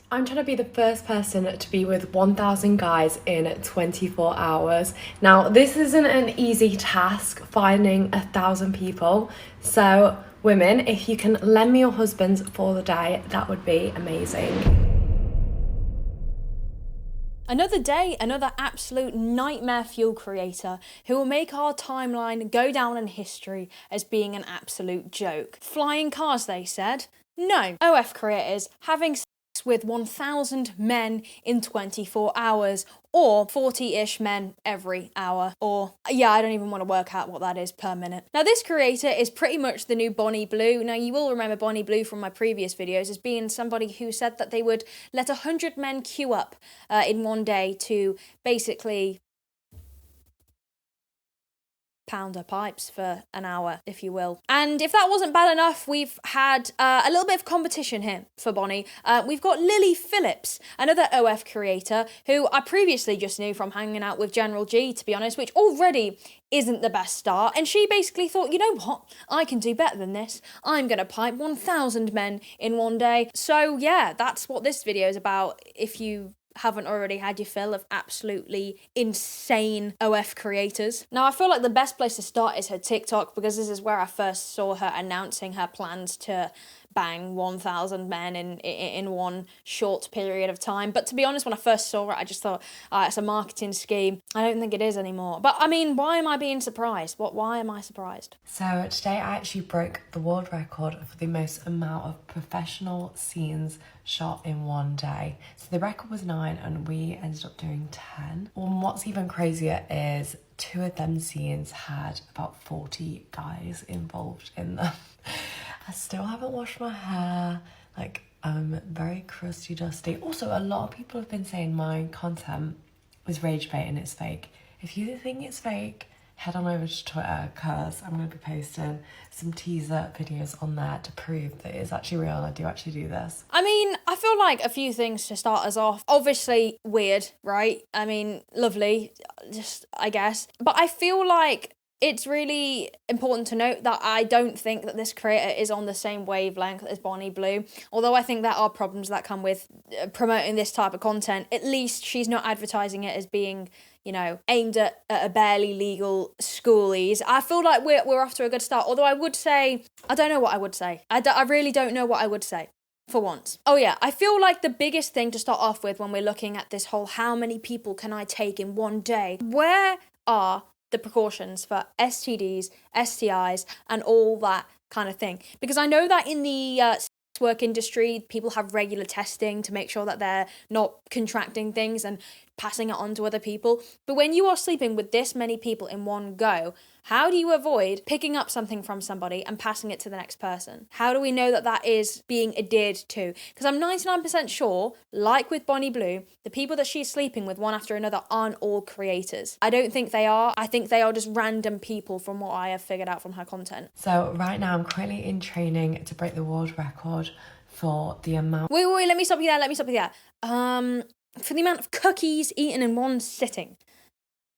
I'm trying to be the first person to be with 1,000 guys in 24 hours. Now, this isn't an easy task, finding 1,000 people. So, women, if you can lend me your husbands for the day, that would be amazing. Another day, another absolute nightmare fuel creator who will make our timeline go down in history as being an absolute joke. Flying cars, they said. No. OF creators having sex with 1,000 men in 24 hours, or 40-ish men every hour, or yeah, I don't even want to work out what that is per minute. Now, this creator is pretty much the new Bonnie Blue. Now, you will remember Bonnie Blue from my previous videos as being somebody who said that they would let 100 men queue up in one day to basically pound her pipes for an hour, if you will. And if that wasn't bad enough, we've had a little bit of competition here for Bonnie. We've got Lilly Philips, another OF creator, who I previously just knew from hanging out with General G, to be honest, which already isn't the best start. And she basically thought, you know what, I can do better than this. I'm gonna pipe 1,000 men in one day. So yeah, that's what this video is about. If you haven't already had your fill of absolutely insane OF creators. Now, I feel like the best place to start is her TikTok, because this is where I first saw her announcing her plans to bang 1,000 men in one short period of time. But to be honest, when I first saw it, I just thought, it's a marketing scheme. I don't think it is anymore. But I mean, why am I being surprised? Why am I surprised? So today I actually broke the world record for the most amount of professional scenes shot in one day. So the record was 9 and we ended up doing 10. And what's even crazier is 2 of them scenes had about 40 guys involved in them. I still haven't washed my hair, like I'm very crusty dusty. Also, a lot of people have been saying my content is rage bait and it's fake. If you think it's fake, head on over to Twitter, because I'm going to be posting some teaser videos on there to prove that it's actually real and I do actually do this. I mean, I feel like a few things to start us off. Obviously, weird, right? I mean, lovely, just, I guess. But I feel like it's really important to note that I don't think that this creator is on the same wavelength as Bonnie Blue. Although I think there are problems that come with promoting this type of content. At least she's not advertising it as being, you know, aimed at a barely legal schoolies. I feel like we're off to a good start. Although I would say, I don't know what I would say. I really don't know what I would say. For once. Oh yeah, I feel like the biggest thing to start off with when we're looking at this whole how many people can I take in one day, where are the precautions for STDs, STIs, and all that kind of thing? Because I know that in the sex work industry, people have regular testing to make sure that they're not contracting things and passing it on to other people. But when you are sleeping with this many people in one go, how do you avoid picking up something from somebody and passing it to the next person? How do we know that that is being adhered to? Because I'm 99% sure, like with Bonnie Blue, the people that she's sleeping with one after another aren't all creators. I don't think they are. I think they are just random people from what I have figured out from her content. So right now I'm currently in training to break the world record for the amount... Wait, let me stop you there. For the amount of cookies eaten in one sitting.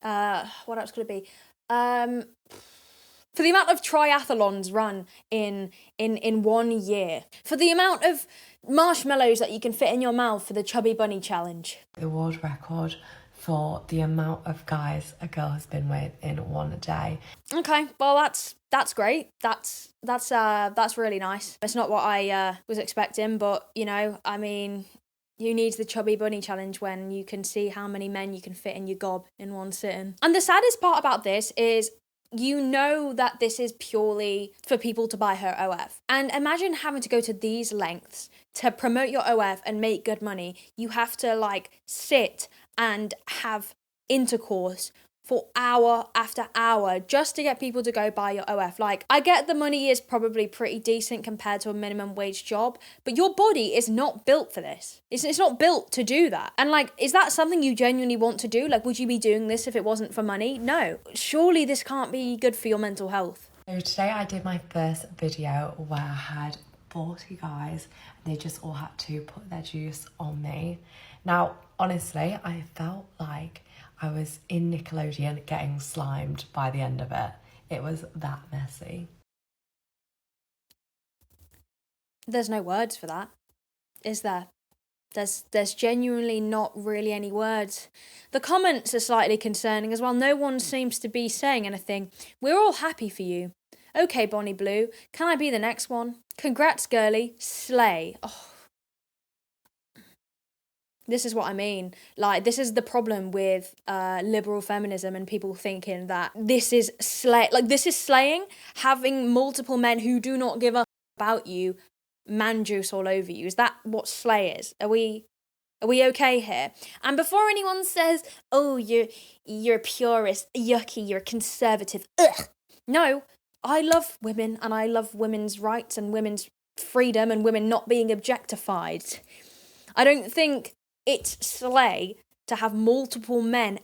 What else could it be? For the amount of triathlons run in 1 year. For the amount of marshmallows that you can fit in your mouth for the Chubby Bunny Challenge. The world record for the amount of guys a girl has been with in one day. Okay, well that's great. That's really nice. It's not what I was expecting, but you know, I mean, who needs the Chubby Bunny Challenge when you can see how many men you can fit in your gob in one sitting? And the saddest part about this is, you know that this is purely for people to buy her OF. And imagine having to go to these lengths to promote your OF and make good money. You have to like sit and have intercourse for hour after hour just to get people to go buy your OF. Like, I get the money is probably pretty decent compared to a minimum wage job, but your body is not built for this. It's not built to do that. And like, is that something you genuinely want to do? Like, would you be doing this if it wasn't for money? No. Surely this can't be good for your mental health. So today I did my first video where I had 40 guys and they just all had to put their juice on me. Now, honestly, I felt like I was in Nickelodeon getting slimed by the end of it. It was that messy. There's no words for that, is there? There's genuinely not really any words. The comments are slightly concerning as well. No one seems to be saying anything. We're all happy for you. Okay, Bonnie Blue, can I be the next one? Congrats, girly. Slay. Oh. This is what I mean. Like, this is the problem with liberal feminism and people thinking that this is this is slaying, having multiple men who do not give a about you, man juice all over you. Is that what slay is? Are we okay here? And before anyone says, "Oh, you're a purist, yucky, you're a conservative," ugh. No, I love women and I love women's rights and women's freedom and women not being objectified. I don't think it's slay to have multiple men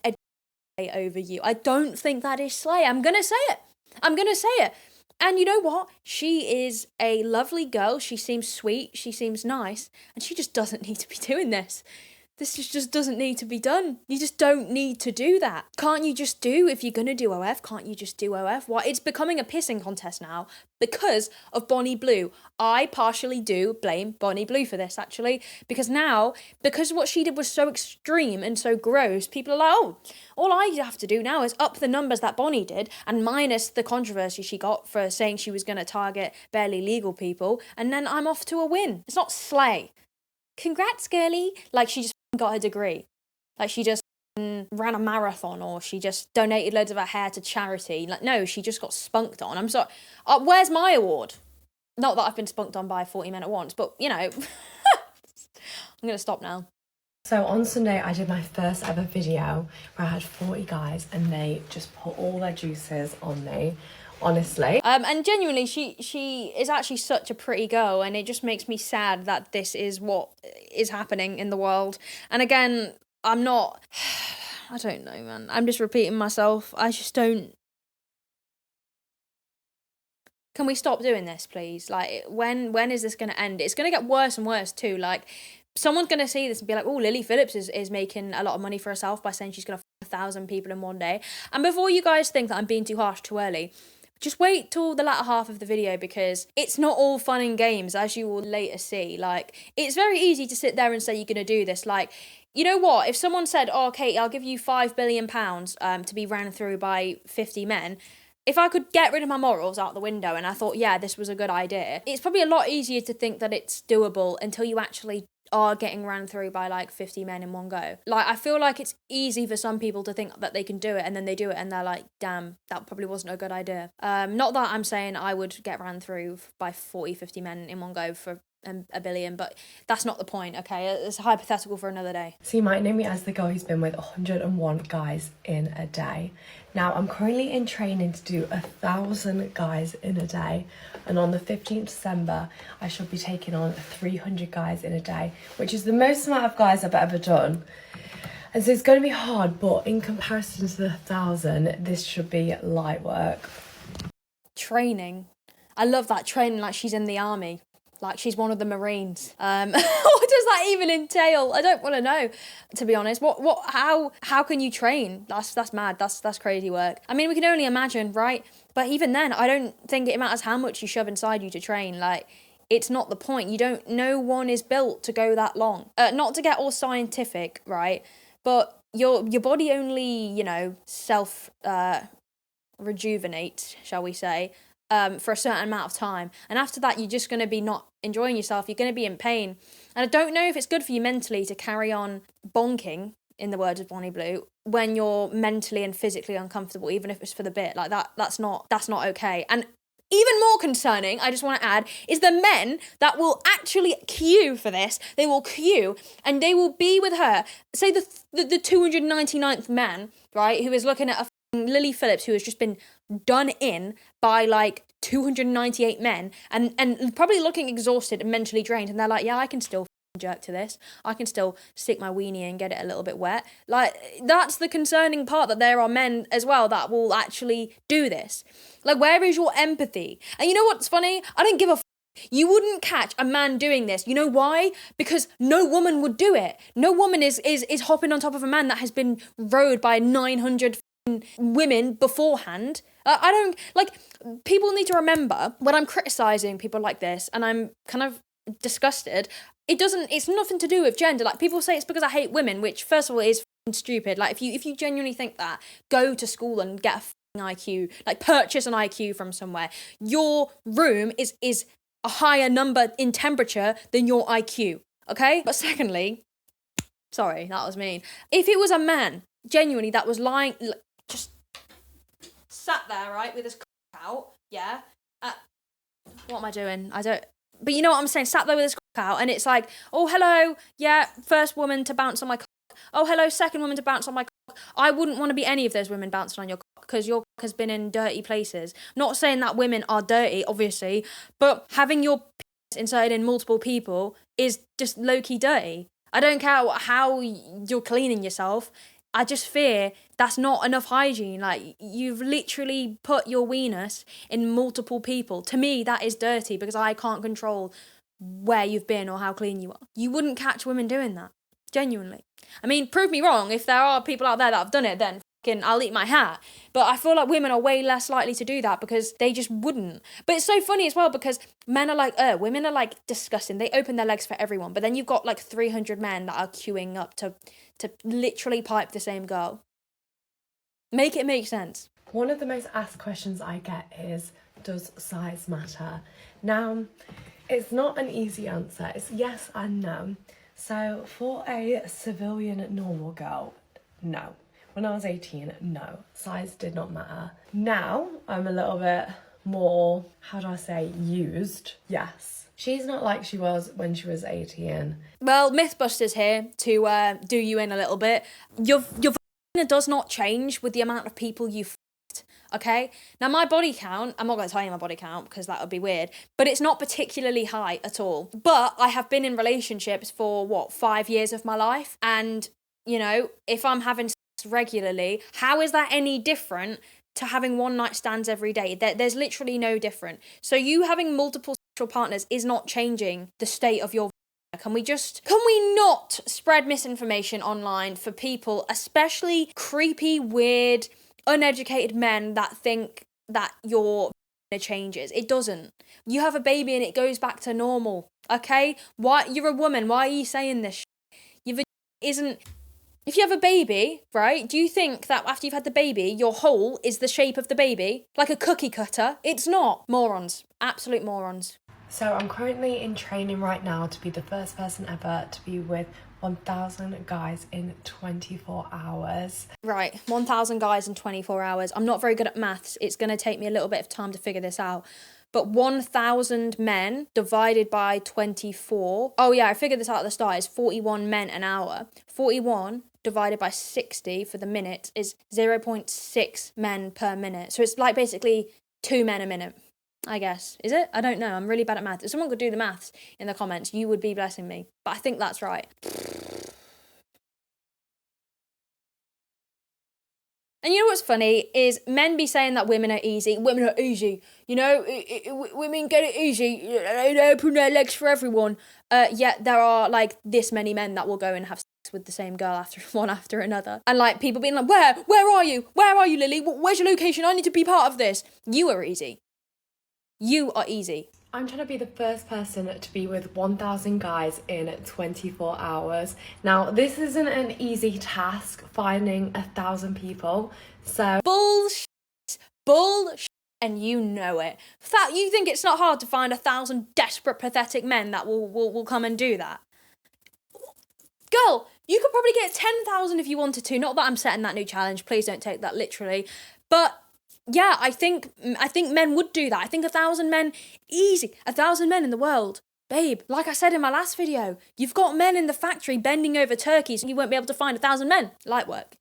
over you. I don't think that is slay. I'm gonna say it. And you know what? She is a lovely girl. She seems sweet. She seems nice. And she just doesn't need to be doing this. This just doesn't need to be done. You just don't need to do that. Can't you just do, if you're going to do OF, can't you just do OF? Why? It's becoming a pissing contest now because of Bonnie Blue. I partially do blame Bonnie Blue for this, actually, because what she did was so extreme and so gross, people are like, oh, all I have to do now is up the numbers that Bonnie did and minus the controversy she got for saying she was going to target barely legal people, and then I'm off to a win. It's not slay. Congrats, girly. Like, she just got her degree. Like, she just ran a marathon, or she just donated loads of her hair to charity. Like, no, she just got spunked on. I'm sorry. Where's my award? Not that I've been spunked on by 40 men at once, but, you know. I'm going to stop now. So on Sunday, I did my first ever video where I had 40 guys and they just put all their juices on me. Honestly. And genuinely, she is actually such a pretty girl, and it just makes me sad that this is what is happening in the world. And again, I don't know, man. I'm just repeating myself. I just don't. Can we stop doing this, please? Like, when is this going to end? It's going to get worse and worse too. Like, someone's going to see this and be like, oh, Lilly Philips is making a lot of money for herself by saying she's going to 1,000 people in one day. And before you guys think that I'm being too harsh too early, just wait till the latter half of the video, because it's not all fun and games, as you will later see. Like, it's very easy to sit there and say you're going to do this. Like, you know what? If someone said, oh, Kate, I'll give you £5 billion to be ran through by 50 men, if I could get rid of my morals out the window and I thought, yeah, this was a good idea, it's probably a lot easier to think that it's doable until you actually are getting ran through by like 50 men in one go. Like, I feel like it's easy for some people to think that they can do it, and then they do it and they're like, damn, that probably wasn't a good idea. Not that I'm saying I would get ran through by 40, 50 men in one go for a billion, but that's not the point, okay? It's a hypothetical for another day. So you might know me as the girl who's been with 101 guys in a day. Now, I'm currently in training to do 1,000 guys in a day, and on the 15th December, I shall be taking on 300 guys in a day, which is the most amount of guys I've ever done. And so it's going to be hard, but in comparison to the 1,000, this should be light work. Training. I love that, training like she's in the army. Like she's one of the Marines. What does that even entail? I don't want to know, to be honest. How can you train? That's mad. That's crazy work. I mean, we can only imagine, right? But even then, I don't think it matters how much you shove inside you to train. Like, it's not the point. No one is built to go that long. Not to get all scientific, right? But your body only, self rejuvenates, shall we say, for a certain amount of time, and after that you're just going to be not enjoying yourself. You're going to be in pain, and I don't know if it's good for you mentally to carry on bonking, in the words of Bonnie Blue, when you're mentally and physically uncomfortable, even if it's for the bit. Like that's not okay. And even more concerning, I just want to add, is the men that will actually queue for this. They will queue and they will be with her. Say the 299th man, right, who is looking at a Lilly Philips, who has just been done in by like 298 men and probably looking exhausted and mentally drained, and they're like, yeah, I can still jerk to this. I can still stick my weenie and get it a little bit wet. Like, that's the concerning part, that there are men as well that will actually do this. Like, where is your empathy? And you know what's funny? I don't give a You wouldn't catch a man doing this. You know why? Because no woman would do it. No woman is hopping on top of a man that has been rode by 900 women beforehand. I don't, like, people need to remember when I'm criticising people like this, and I'm kind of disgusted, it's nothing to do with gender. Like, people say it's because I hate women, which first of all is stupid. Like, if you genuinely think that, go to school and get a IQ, like purchase an IQ from somewhere. Your room is a higher number in temperature than your IQ, okay? But secondly, sorry, that was mean. If it was a man, genuinely, that was lying, just sat there, right, with his cock out, yeah? What am I doing? But you know what I'm saying? Sat there with his cock out, and it's like, oh, hello, yeah, first woman to bounce on my cock. Oh, hello, second woman to bounce on my cock. I wouldn't want to be any of those women bouncing on your cock, because your cock has been in dirty places. Not saying that women are dirty, obviously, but having your penis inserted in multiple people is just low-key dirty. I don't care how you're cleaning yourself. I just fear that's not enough hygiene. Like, you've literally put your weenus in multiple people. To me, that is dirty, because I can't control where you've been or how clean you are. You wouldn't catch women doing that. Genuinely. I mean, prove me wrong. If there are people out there that have done it, then I'll eat my hat. But I feel like women are way less likely to do that, because they just wouldn't. But it's so funny as well, because men are like, women are like disgusting. They open their legs for everyone. But then you've got like 300 men that are queuing up to literally pipe the same girl. Make it make sense. One of the most asked questions I get is, does size matter? Now, it's not an easy answer. It's yes and no. So for a civilian normal girl, no. When I was 18, no. Size did not matter. Now, I'm a little bit more, how do I say, used. Yes. She's not like she was when she was 18. Well, Mythbusters here to do you in a little bit. Your vagina does not change with the amount of people you f***ed, okay? Now, my body count, I'm not going to tell you my body count because that would be weird, but it's not particularly high at all. But I have been in relationships for, 5 years of my life? And, you know, if I'm having sex regularly, how is that any different to having one night stands every day? There's literally no different. So you having multiple sexual partners is not changing the state of your vagina. Can we not spread misinformation online for people, especially creepy, weird, uneducated men that think that your vagina changes? It doesn't. You have a baby and it goes back to normal, okay? Why? You're a woman. Why are you saying this? Your vagina isn't... If you have a baby, right, do you think that after you've had the baby, your hole is the shape of the baby? Like a cookie cutter? It's not. Morons. Absolute morons. So I'm currently in training right now to be the first person ever to be with 1,000 guys in 24 hours. Right, 1,000 guys in 24 hours. I'm not very good at maths. It's going to take me a little bit of time to figure this out. But 1,000 men divided by 24. Oh yeah, I figured this out at the start. Is 41 men an hour. 41 divided by 60 for the minute is 0.6 men per minute. So it's like basically 2 men a minute, I guess. Is it? I don't know. I'm really bad at math. If someone could do the maths in the comments, you would be blessing me. But I think that's right. And you know what's funny is men be saying that women are easy. Women are easy. You know, women get it easy. They open their legs for everyone. Yet there are like this many men that will go and have sex with the same girl one after another. And like people being like, where are you? Where are you, Lily? Where's your location? I need to be part of this. You are easy. You are easy. I'm trying to be the first person to be with 1,000 guys in 24 hours. Now, this isn't an easy task, finding 1,000 people, so... Bullshit, and you know it. You think it's not hard to find 1,000 desperate, pathetic men that will come and do that? Girl, you could probably get 10,000 if you wanted to. Not that I'm setting that new challenge, please don't take that literally. But... yeah, I think men would do that. I think 1,000 men, easy. 1,000 men in the world. Babe, like I said in my last video, you've got men in the factory bending over turkeys and you won't be able to find 1,000 men. Light work.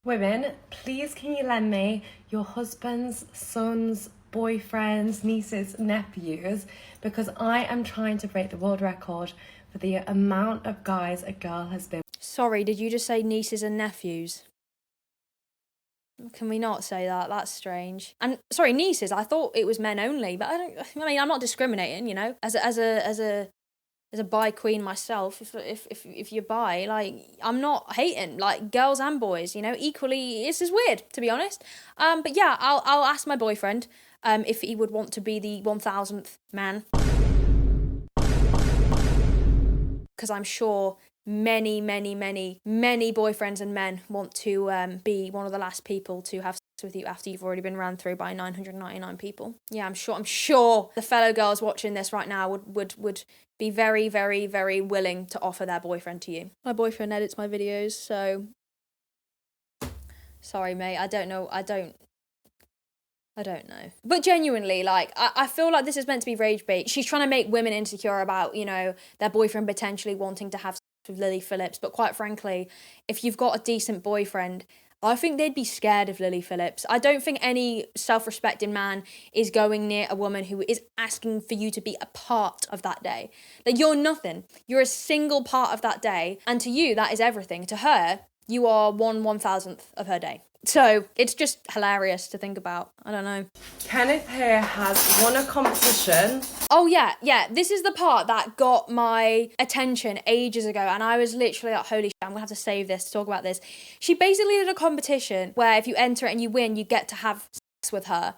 Women, please can you lend me your husbands, sons, boyfriends, nieces, nephews, because I am trying to break the world record for the amount of guys a girl has been. Sorry, did you just say nieces and nephews? Can we not say that? That's strange. And sorry, nieces. I thought it was men only, but I'm not discriminating. You know, as a bi queen myself. If you're bi, like I'm not hating. Like girls and boys, you know, equally. This is weird, to be honest. But yeah, I'll ask my boyfriend if he would want to be the 1,000th man. because I'm sure many boyfriends and men want to be one of the last people to have sex with you after you've already been ran through by 999 people. Yeah, I'm sure the fellow girls watching this right now would be very willing to offer their boyfriend to you. My boyfriend edits my videos, so sorry, mate. I don't know. But genuinely, like, I feel like this is meant to be rage bait. She's trying to make women insecure about, you know, their boyfriend potentially wanting to have sex with Lilly Phillips. But quite frankly, if you've got a decent boyfriend, I think they'd be scared of Lilly Phillips. I don't think any self-respecting man is going near a woman who is asking for you to be a part of that day. Like, you're nothing. You're a single part of that day. And to you, that is everything. To her, you are 1/1000th of her day. So it's just hilarious to think about. I don't know. Kenneth here has won a competition. Oh, yeah. This is the part that got my attention ages ago. And I was literally like, holy shit, I'm going to have to save this to talk about this. She basically did a competition where if you enter it and you win, you get to have sex with her.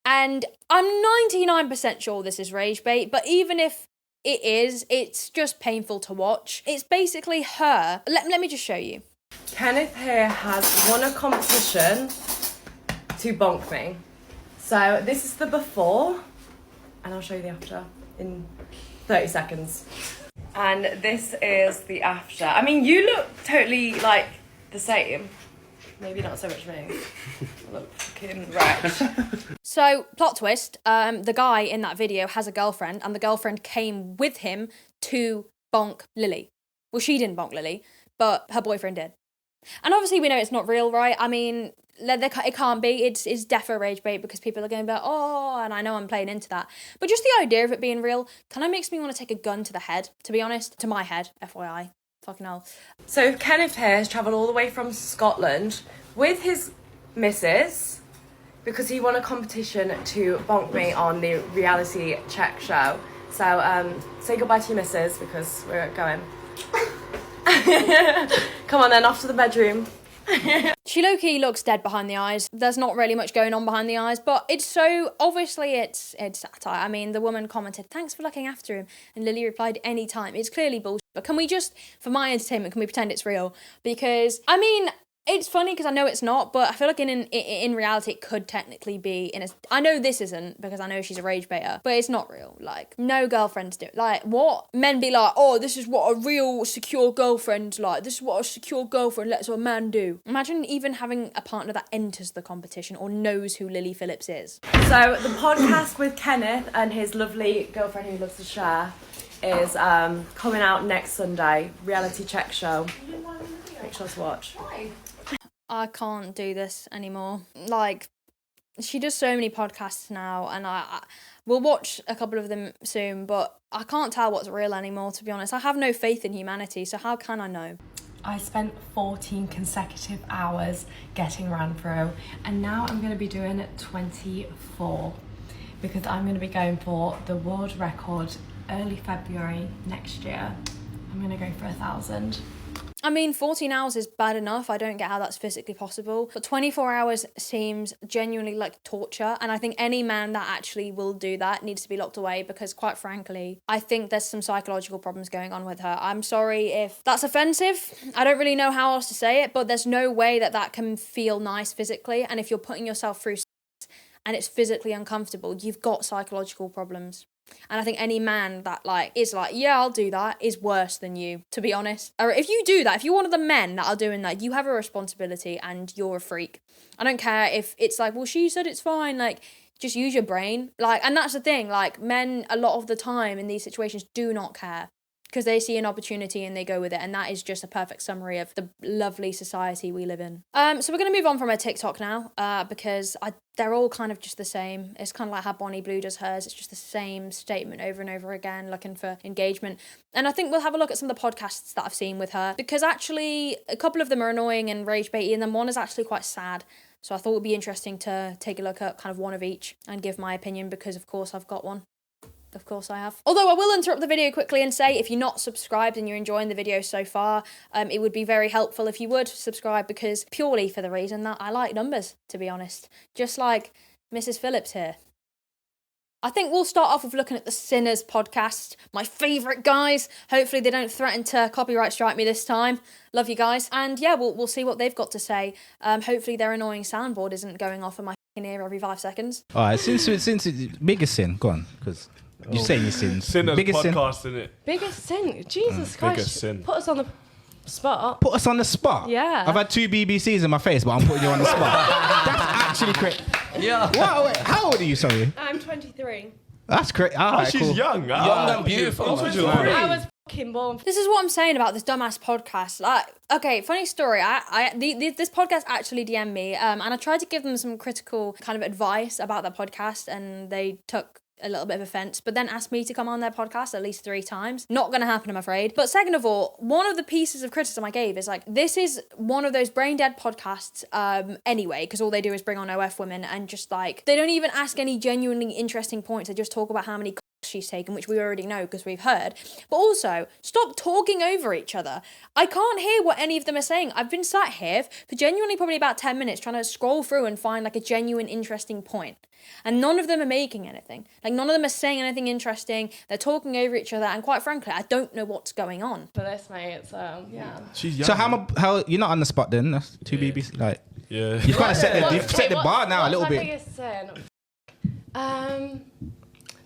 And I'm 99% sure this is rage bait. But even if it is, it's just painful to watch. It's basically her. Let me just show you. Kenneth here has won a competition to bonk me. So this is the before, and I'll show you the after in 30 seconds. And this is the after. I mean, you look totally like the same. Maybe not so much me. I look fucking wrecked. So, plot twist, the guy in that video has a girlfriend, and the girlfriend came with him to bonk Lilly. Well, she didn't bonk Lilly, but her boyfriend did. And obviously we know it's not real, right? I mean, it can't be. It's defo rage bait because people are going to be like, oh, and I know I'm playing into that. But just the idea of it being real kind of makes me want to take a gun to the head, to be honest. To my head, FYI. Fucking hell. So Kenneth here has travelled all the way from Scotland with his missus because he won a competition to bonk me on the reality check show. So say goodbye to your missus because we're going. Come on then, off to the bedroom. She low-key looks dead behind the eyes. There's not really much going on behind the eyes, but it's so, obviously it's satire. I mean, the woman commented, thanks for looking after him, and Lilly replied, anytime. It's clearly bullshit, but can we just, for my entertainment, can we pretend it's real? Because, I mean, it's funny because I know it's not, but I feel like in reality it could technically be. I know this isn't because I know she's a rage baiter, but it's not real. Like, no girlfriends do. Like, what? Men be like, oh, this is what a real secure girlfriend's like. This is what a secure girlfriend lets a man do. Imagine even having a partner that enters the competition or knows who Lilly Phillips is. So the podcast with Kenneth and his lovely girlfriend who loves to share is coming out next Sunday. Reality check show. Make sure to watch. I can't do this anymore. Like, she does so many podcasts now, and I will watch a couple of them soon, but I can't tell what's real anymore, to be honest. I have no faith in humanity, so how can I know? I spent 14 consecutive hours getting ran through, and now I'm going to be doing 24 because I'm going to be going for the world record early February next year. I'm going to go for 1,000. I mean, 14 hours is bad enough. I don't get how that's physically possible. But 24 hours seems genuinely like torture. And I think any man that actually will do that needs to be locked away because, quite frankly, I think there's some psychological problems going on with her. I'm sorry if that's offensive. I don't really know how else to say it, but there's no way that can feel nice physically. And if you're putting yourself through sex and it's physically uncomfortable, you've got psychological problems. And I think any man that is like, yeah, I'll do that, is worse than you, to be honest. Or if you do that, if you're one of the men that are doing that, you have a responsibility and you're a freak. I don't care if it's like, well, she said it's fine, like, just use your brain. Like, and that's the thing, like, men a lot of the time in these situations do not care because they see an opportunity and they go with it, and that is just a perfect summary of the lovely society we live in. So we're going to move on from her TikTok now, because they're all kind of just the same. It's kind of like how Bonnie Blue does hers. It's just the same statement over and over again, looking for engagement. And I think we'll have a look at some of the podcasts that I've seen with her, because actually a couple of them are annoying and rage baity, and then one is actually quite sad. So I thought it would be interesting to take a look at kind of one of each and give my opinion, because of course I've got one. Of course I have. Although I will interrupt the video quickly and say, if you're not subscribed and you're enjoying the video so far, it would be very helpful if you would subscribe, because purely for the reason that I like numbers, to be honest. Just like Mrs. Phillips here. I think we'll start off with looking at the Sinners podcast, my favourite guys. Hopefully they don't threaten to copyright strike me this time. Love you guys. And yeah, we'll see what they've got to say. Hopefully their annoying soundboard isn't going off in my ear every 5 seconds. All right, since biggest sin, go on, because you're saying your sins. Sinners Biggest podcast, isn't it? Biggest sin. Jesus Christ. Biggest sin. Put us on the spot. Put us on the spot. Yeah. I've had 2 BBCs in my face, but I'm putting you on the spot. That's actually crazy. Yeah. Wow, how old are you, sorry? I'm 23. That's great. All right, She's cool. young. Young and beautiful. I was fucking born. This is what I'm saying about this dumbass podcast. Okay, funny story. This podcast actually DM'd me, and I tried to give them some critical kind of advice about their podcast, and they took a little bit of offense, but then asked me to come on their podcast at least 3 times. Not gonna happen, I'm afraid. But second of all, one of the pieces of criticism I gave is like, this is one of those brain dead podcasts anyway, because all they do is bring on OF women and just like, they don't even ask any genuinely interesting points. They just talk about how many she's taken, which we already know because we've heard. But also, stop talking over each other. I can't hear what any of them are saying. I've been sat here for genuinely probably about 10 minutes trying to scroll through and find like a genuine interesting point. And none of them are making anything. Like, none of them are saying anything interesting. They're talking over each other, and quite frankly, I don't know what's going on. For this, mate, so yeah. She's young. So how you're not on the spot then? That's 2 BBC. Like, Yeah. you've kind of set the bar now a little bit. What's my biggest sin?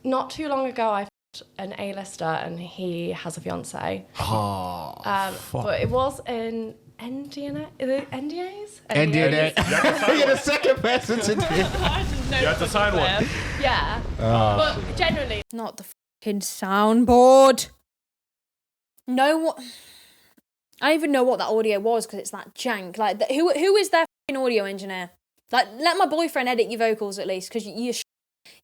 Not too long ago, I f***ed an A-lister, and he has a fiance. But it was in NDA. Is it NDAs? NDA. You're the second person to do. You had to sign one. Yeah. But generally, Not the fucking soundboard. No one. I don't even know what that audio was because it's that jank. Like, who is their fucking audio engineer? Like, let my boyfriend edit your vocals at least, because you're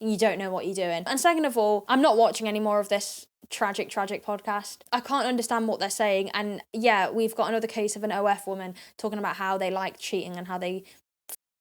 and you don't know what you're doing. And second of all, I'm not watching any more of this tragic podcast. I can't understand what they're saying. And yeah, we've got another case of an OF woman talking about how they like cheating and how they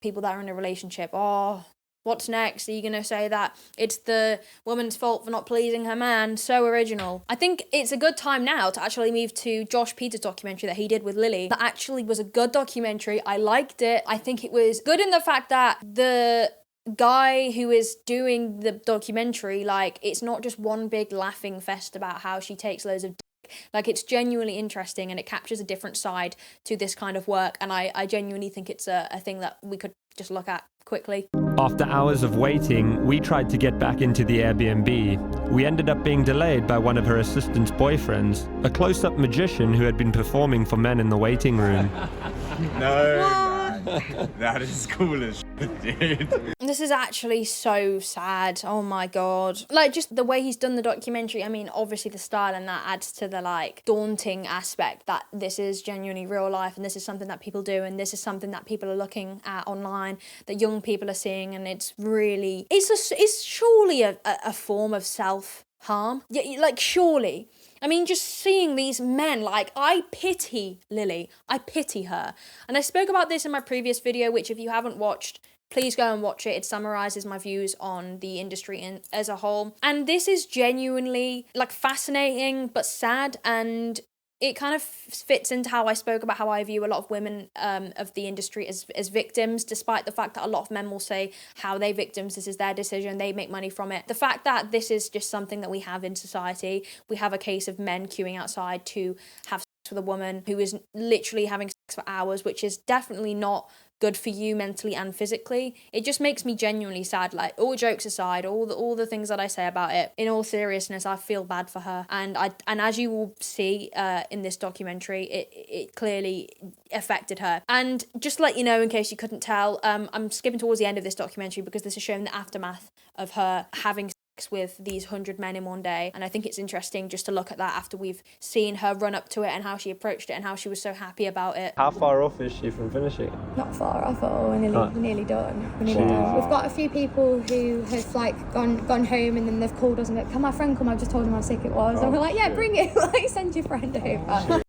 people that are in a relationship. Oh, what's next? Are you going to say that it's the woman's fault for not pleasing her man? So original. I think it's a good time now to actually move to Josh Peters' documentary that he did with Lilly. That actually was a good documentary. I liked it. I think it was good in the fact that the guy who is doing the documentary, like, it's not just one big laughing fest about how she takes loads of dick. Like, it's genuinely interesting and it captures a different side to this kind of work, and I genuinely think it's a thing that we could just look at quickly. After hours of waiting, we tried to get back into the Airbnb. We ended up being delayed by one of her assistant's boyfriends, a close-up magician who had been performing for men in the waiting room. That is cool as shit, dude. This is actually so sad. Oh my god. Like, just the way he's done the documentary, I mean, obviously the style and that adds to the, like, daunting aspect that this is genuinely real life and this is something that people do and this is something that people are looking at online, that young people are seeing, and it's really, it's surely a form of self-harm. Yeah, like, surely. I mean, just seeing these men, like, I pity Lilly. I pity her. And I spoke about this in my previous video, which if you haven't watched, please go and watch it. It summarizes my views on the industry as a whole. And this is genuinely, like, fascinating but sad, and it kind of fits into how I spoke about how I view a lot of women of the industry as victims, despite the fact that a lot of men will say how they victims, this is their decision, they make money from it. The fact that this is just something that we have in society, we have a case of men queuing outside to have sex with a woman who is literally having sex for hours, which is definitely not good for you mentally and physically. It just makes me genuinely sad. Like, all jokes aside, all the things that I say about it, in all seriousness, I feel bad for her. And as you will see in this documentary, it clearly affected her. And just to let you know, in case you couldn't tell, I'm skipping towards the end of this documentary because this is showing the aftermath of her having with these 100 men in one day, and I think it's interesting just to look at that after we've seen her run up to it and how she approached it and how she was so happy about it. How far off is she from finishing? Not far off at all. We're nearly done. We've got a few people who have like gone home and then they've called us and like, can my friend come? I've just told him how sick it was. And we're like, yeah, bring it. Like, send your friend over.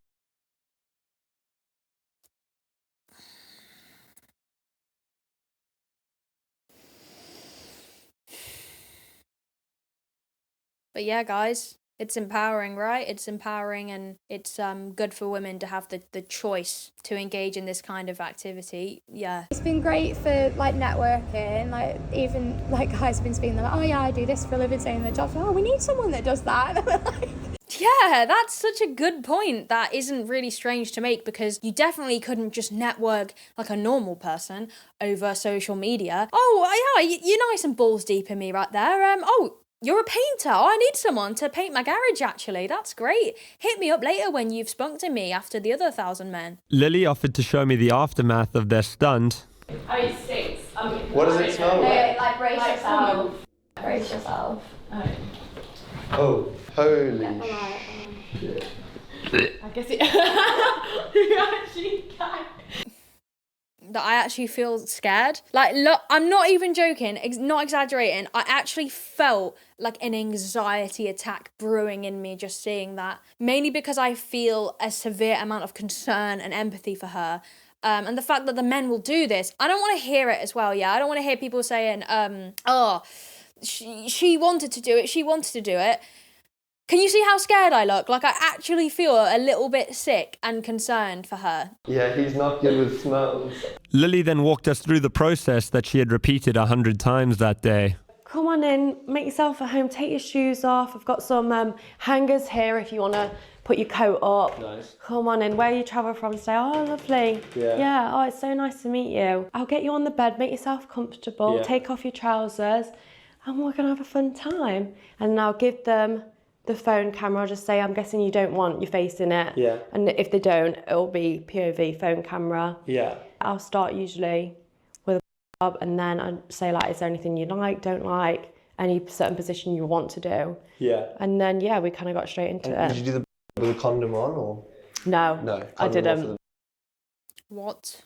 But yeah, guys, It's empowering, right? It's empowering, and it's good for women to have the choice to engage in this kind of activity. Yeah. It's been great for like networking, like even like guys have been speaking, they're like, oh yeah, I do this for a living, saying their jobs. Oh, we need someone that does that. Yeah, that's such a good point. That isn't really strange to make, because you definitely couldn't just network like a normal person over social media. Oh, yeah, you're nice and balls deep in me right there. Oh, you're a painter. Oh, I need someone to paint my garage, actually. That's great. Hit me up later when you've spunked in me after the other 1,000 men. Lily offered to show me the aftermath of their stunt. Oh, it stinks. What does it smell like? Like brace yourself. Brace yourself. Oh, holy shit. I guess it. You actually can. That I actually feel scared. Like, look, I'm not even joking, not exaggerating. I actually felt like an anxiety attack brewing in me just seeing that. Mainly because I feel a severe amount of concern and empathy for her. And the fact that the men will do this, I don't want to hear it as well, yeah? I don't want to hear people saying, she wanted to do it, she wanted to do it. Can you see how scared I look? Like, I actually feel a little bit sick and concerned for her. Yeah, he's not good with smells. Lily then walked us through the process that she had repeated 100 times that day. Come on in, make yourself at home, take your shoes off. I've got some hangers here if you want to put your coat up. Nice. Come on in, where you travel from, say, oh, lovely. Yeah, oh, it's so nice to meet you. I'll get you on the bed, make yourself comfortable, take off your trousers, and we're going to have a fun time. And then I'll give them the phone camera. I'll just say, I'm guessing you don't want your face in it. Yeah. And if they don't, it'll be POV phone camera. Yeah. I'll start usually with a job, and then I'd say, like, is there anything you like, don't like, any certain position you want to do? Yeah. And then, yeah, we kind of got straight into it. Did you do the with a condom on, or? No, No, I condom off didn't. What?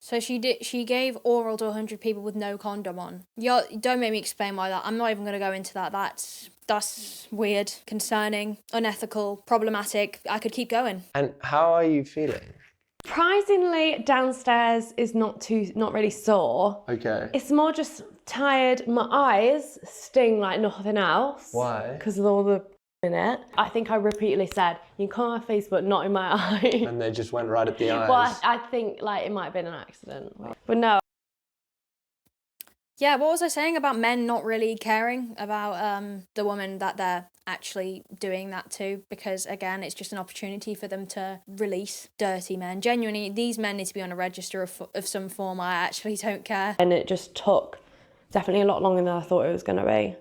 So she gave oral to 100 people with no condom on. Yeah, don't make me explain why that. I'm not even going to go into that. That's weird, concerning, unethical, problematic. I could keep going. And how are you feeling? Surprisingly, downstairs is not really sore. Okay. It's more just tired. My eyes sting like nothing else. Why? Because of all the in it. I think I repeatedly said, you can come on my face, but not in my eye. And they just went right at the eyes. Well, I think like it might have been an accident. But no. Yeah, what was I saying about men not really caring about the woman that they're actually doing that to? Because, again, it's just an opportunity for them to release dirty men. Genuinely, these men need to be on a register of some form. I actually don't care. And it just took definitely a lot longer than I thought it was going to be.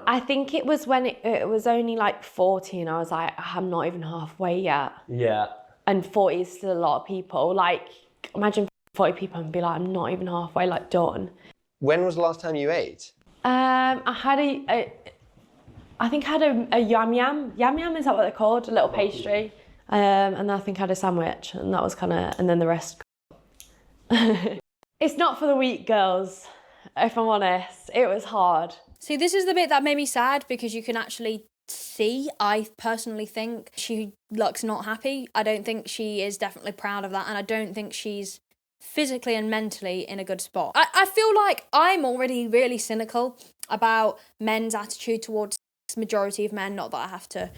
I think it was when it was only like 40 and I was like, I'm not even halfway yet. Yeah. And 40 is still a lot of people. Like, imagine 40 people and be like, I'm not even halfway, like, done. When was the last time you ate? I had I think I had a yam yam. Yam yam, is that what they're called? A little pastry. And I think I had a sandwich, and that was kind of, and then the rest. It's not for the weak, girls, if I'm honest. It was hard. See, this is the bit that made me sad, because you can actually see, I personally think she looks not happy. I don't think she is definitely proud of that, and I don't think she's physically and mentally in a good spot. I feel like I'm already really cynical about men's attitude towards the majority of men. Not that I have to...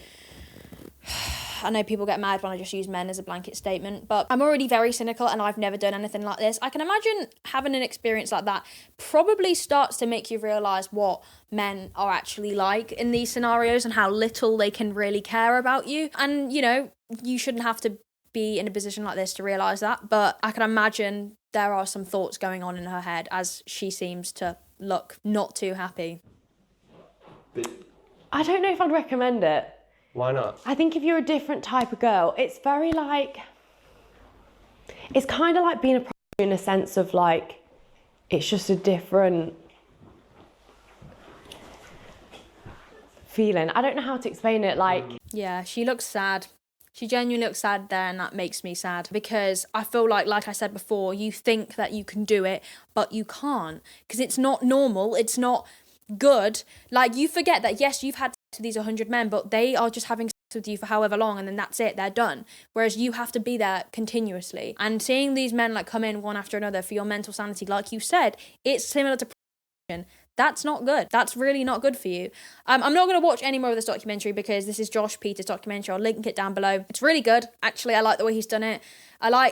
I know people get mad when I just use men as a blanket statement, but I'm already very cynical and I've never done anything like this. I can imagine having an experience like that probably starts to make you realise what men are actually like in these scenarios and how little they can really care about you. And, you know, you shouldn't have to be in a position like this to realise that, but I can imagine there are some thoughts going on in her head as she seems to look not too happy. I don't know if I'd recommend it. Why not? I think if you're a different type of girl, it's very like, it's kind of like being a prostitute in a sense of like, it's just a different feeling. I don't know how to explain it. Like, yeah, she looks sad. She genuinely looks sad there, and that makes me sad because I feel like I said before, you think that you can do it, but you can't because it's not normal. It's not good. Like, you forget that, yes, you've had sex with these 100 men, but they are just having sex with you for however long, and then that's it, they're done. Whereas you have to be there continuously. And seeing these men like come in one after another for your mental sanity, like you said, it's similar to prostitution. That's not good. That's really not good for you. I'm not going to watch any more of this documentary because this is Josh Peters' documentary. I'll link it down below. It's really good. Actually, I like the way he's done it.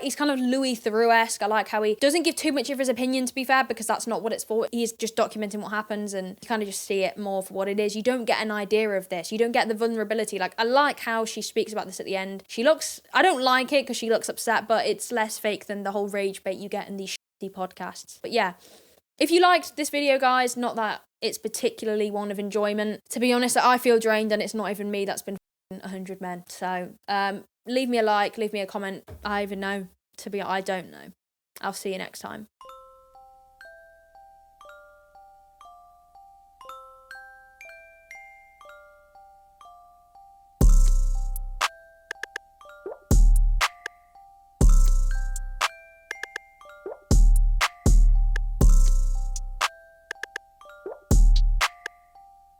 He's kind of Louis Theroux-esque. I like how he doesn't give too much of his opinion, to be fair, because that's not what it's for. He's just documenting what happens and you kind of just see it more for what it is. You don't get an idea of this. You don't get the vulnerability. Like, I like how she speaks about this at the end. I don't like it because she looks upset, but it's less fake than the whole rage bait you get in these shitty podcasts. But yeah, if you liked this video, guys, not that it's particularly one of enjoyment. To be honest, I feel drained and it's not even me that's been 100 men. So, leave me a like, leave me a comment. I don't know. I'll see you next time.